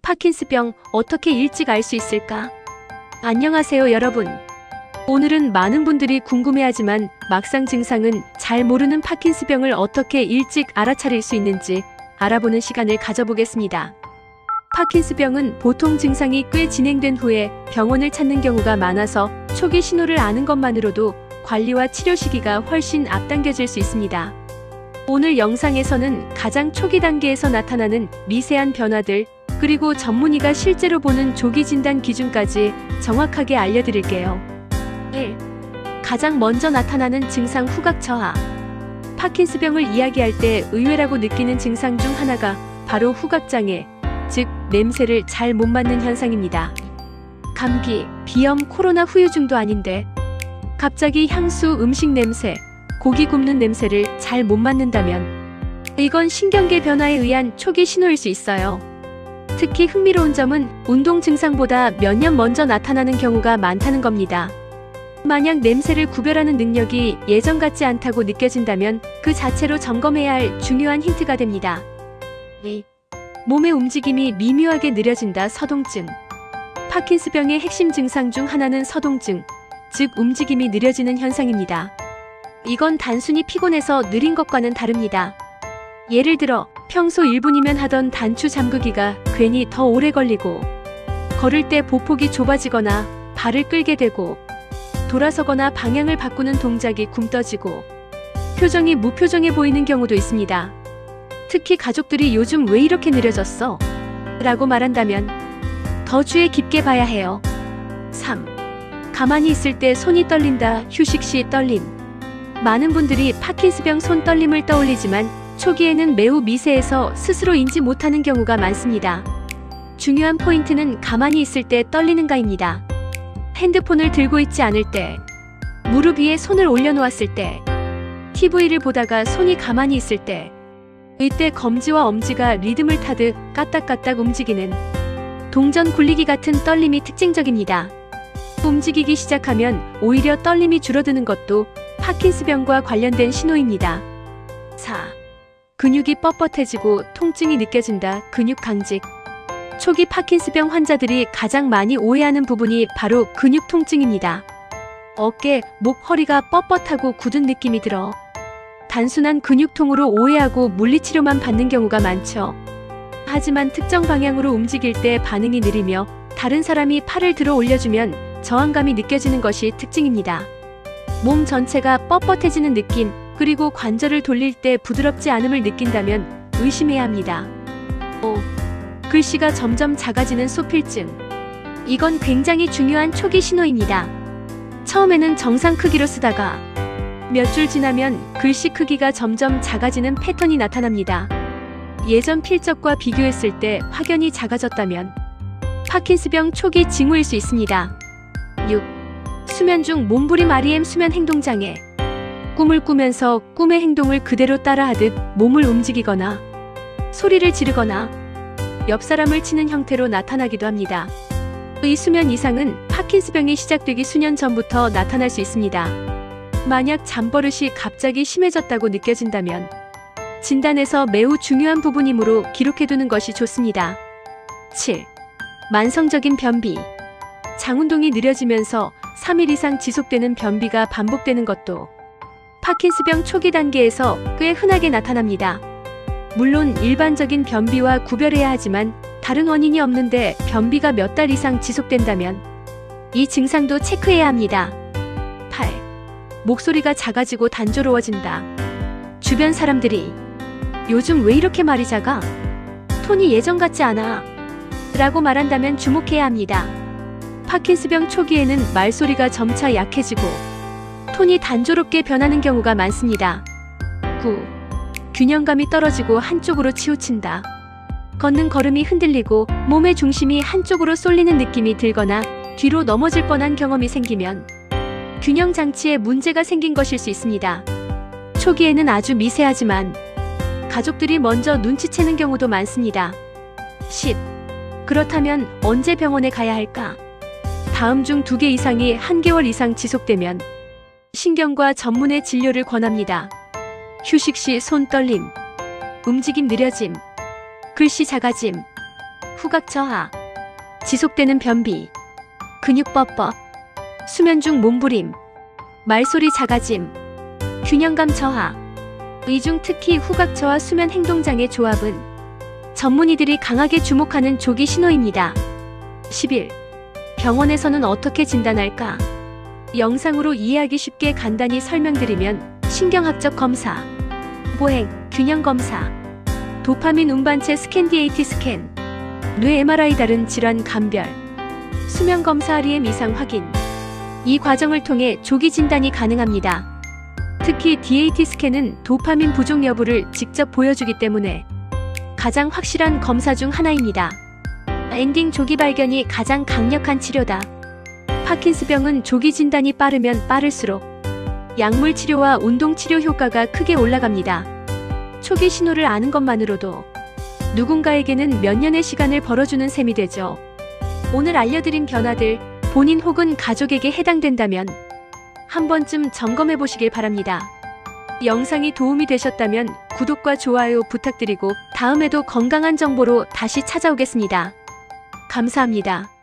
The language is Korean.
파킨스병 어떻게 일찍 알 수 있을까? 안녕하세요 여러분. 오늘은 많은 분들이 궁금해하지만 막상 증상은 잘 모르는 파킨스병을 어떻게 일찍 알아차릴 수 있는지 알아보는 시간을 가져보겠습니다. 파킨스병은 보통 증상이 꽤 진행된 후에 병원을 찾는 경우가 많아서 초기 신호를 아는 것만으로도 관리와 치료 시기가 훨씬 앞당겨질 수 있습니다. 오늘 영상에서는 가장 초기 단계에서 나타나는 미세한 변화들, 그리고 전문의가 실제로 보는 조기 진단 기준까지 정확하게 알려드릴게요. 1. 가장 먼저 나타나는 증상 후각 저하. 파킨스병을 이야기할 때 의외라고 느끼는 증상 중 하나가 바로 후각장애, 즉 냄새를 잘 못 맡는 현상입니다. 감기, 비염, 코로나 후유증도 아닌데 갑자기 향수, 음식 냄새, 고기 굽는 냄새를 잘 못 맡는다면 이건 신경계 변화에 의한 초기 신호일 수 있어요. 특히 흥미로운 점은 운동 증상보다 몇 년 먼저 나타나는 경우가 많다는 겁니다. 만약 냄새를 구별하는 능력이 예전 같지 않다고 느껴진다면 그 자체로 점검해야 할 중요한 힌트가 됩니다. 2. 몸의 움직임이 미묘하게 느려진다. 서동증. 파킨스병의 핵심 증상 중 하나는 서동증, 즉 움직임이 느려지는 현상입니다. 이건 단순히 피곤해서 느린 것과는 다릅니다. 예를 들어 평소 1분이면 하던 단추 잠그기가 괜히 더 오래 걸리고, 걸을 때 보폭이 좁아지거나 발을 끌게 되고, 돌아서거나 방향을 바꾸는 동작이 굼떠지고, 표정이 무표정해 보이는 경우도 있습니다. 특히 가족들이 요즘 왜 이렇게 느려졌어? 라고 말한다면 더 주의 깊게 봐야 해요. 3. 가만히 있을 때 손이 떨린다. 휴식 시 떨림. 많은 분들이 파킨스병 손 떨림을 떠올리지만 초기에는 매우 미세해서 스스로 인지 못하는 경우가 많습니다. 중요한 포인트는 가만히 있을 때 떨리는가입니다. 핸드폰을 들고 있지 않을 때, 무릎 위에 손을 올려놓았을 때, TV를 보다가 손이 가만히 있을 때, 이때 검지와 엄지가 리듬을 타듯 까딱까딱 움직이는 동전 굴리기 같은 떨림이 특징적입니다. 움직이기 시작하면 오히려 떨림이 줄어드는 것도 파킨스병과 관련된 신호입니다. 4. 근육이 뻣뻣해지고 통증이 느껴진다. 근육 강직. 초기 파킨스병 환자들이 가장 많이 오해하는 부분이 바로 근육 통증입니다. 어깨, 목, 허리가 뻣뻣하고 굳은 느낌이 들어 단순한 근육통으로 오해하고 물리치료만 받는 경우가 많죠. 하지만 특정 방향으로 움직일 때 반응이 느리며 다른 사람이 팔을 들어 올려주면 저항감이 느껴지는 것이 특징입니다. 몸 전체가 뻣뻣해지는 느낌, 그리고 관절을 돌릴 때 부드럽지 않음을 느낀다면 의심해야 합니다. 5. 글씨가 점점 작아지는 소필증. 이건 굉장히 중요한 초기 신호입니다. 처음에는 정상 크기로 쓰다가 몇 줄 지나면 글씨 크기가 점점 작아지는 패턴이 나타납니다. 예전 필적과 비교했을 때 확연히 작아졌다면 파킨스병 초기 징후일 수 있습니다. 6. 수면 중 몸부림 REM 수면 행동장애. 꿈을 꾸면서 꿈의 행동을 그대로 따라하듯 몸을 움직이거나 소리를 지르거나 옆 사람을 치는 형태로 나타나기도 합니다. 이 수면 이상은 파킨스병이 시작되기 수년 전부터 나타날 수 있습니다. 만약 잠버릇이 갑자기 심해졌다고 느껴진다면 진단에서 매우 중요한 부분이므로 기록해두는 것이 좋습니다. 7. 만성적인 변비. 장운동이 느려지면서 3일 이상 지속되는 변비가 반복되는 것도 파킨스병 초기 단계에서 꽤 흔하게 나타납니다. 물론 일반적인 변비와 구별해야 하지만 다른 원인이 없는데 변비가 몇 달 이상 지속된다면 이 증상도 체크해야 합니다. 8. 목소리가 작아지고 단조로워진다. 주변 사람들이 요즘 왜 이렇게 말이 작아? 톤이 예전 같지 않아? 라고 말한다면 주목해야 합니다. 파킨스병 초기에는 말소리가 점차 약해지고 톤이 단조롭게 변하는 경우가 많습니다. 9. 균형감이 떨어지고 한쪽으로 치우친다. 걷는 걸음이 흔들리고 몸의 중심이 한쪽으로 쏠리는 느낌이 들거나 뒤로 넘어질 뻔한 경험이 생기면 균형 장치에 문제가 생긴 것일 수 있습니다. 초기에는 아주 미세하지만 가족들이 먼저 눈치채는 경우도 많습니다. 10. 그렇다면 언제 병원에 가야 할까? 다음 중 2개 이상이 1개월 이상 지속되면 신경과 전문의 진료를 권합니다. 휴식 시 손 떨림, 움직임 느려짐, 글씨 작아짐, 후각 저하, 지속되는 변비, 근육 뻣뻣, 수면 중 몸부림, 말소리 작아짐, 균형감 저하. 이 중 특히 후각 저하 수면 행동장애 조합은 전문의들이 강하게 주목하는 조기 신호입니다. 10일. 병원에서는 어떻게 진단할까? 영상으로 이해하기 쉽게 간단히 설명드리면 신경학적 검사, 보행, 균형 검사, 도파민 운반체 스캔 DAT 스캔, 뇌 MRI 다른 질환 감별, 수면 검사 REM 이상 확인. 이 과정을 통해 조기 진단이 가능합니다. 특히 DAT 스캔은 도파민 부족 여부를 직접 보여주기 때문에 가장 확실한 검사 중 하나입니다. 엔딩 조기 발견이 가장 강력한 치료다. 파킨스병은 조기 진단이 빠르면 빠를수록 약물 치료와 운동 치료 효과가 크게 올라갑니다. 초기 신호를 아는 것만으로도 누군가에게는 몇 년의 시간을 벌어주는 셈이 되죠. 오늘 알려드린 변화들 본인 혹은 가족에게 해당된다면 한 번쯤 점검해 보시길 바랍니다. 영상이 도움이 되셨다면 구독과 좋아요 부탁드리고 다음에도 건강한 정보로 다시 찾아오겠습니다. 감사합니다.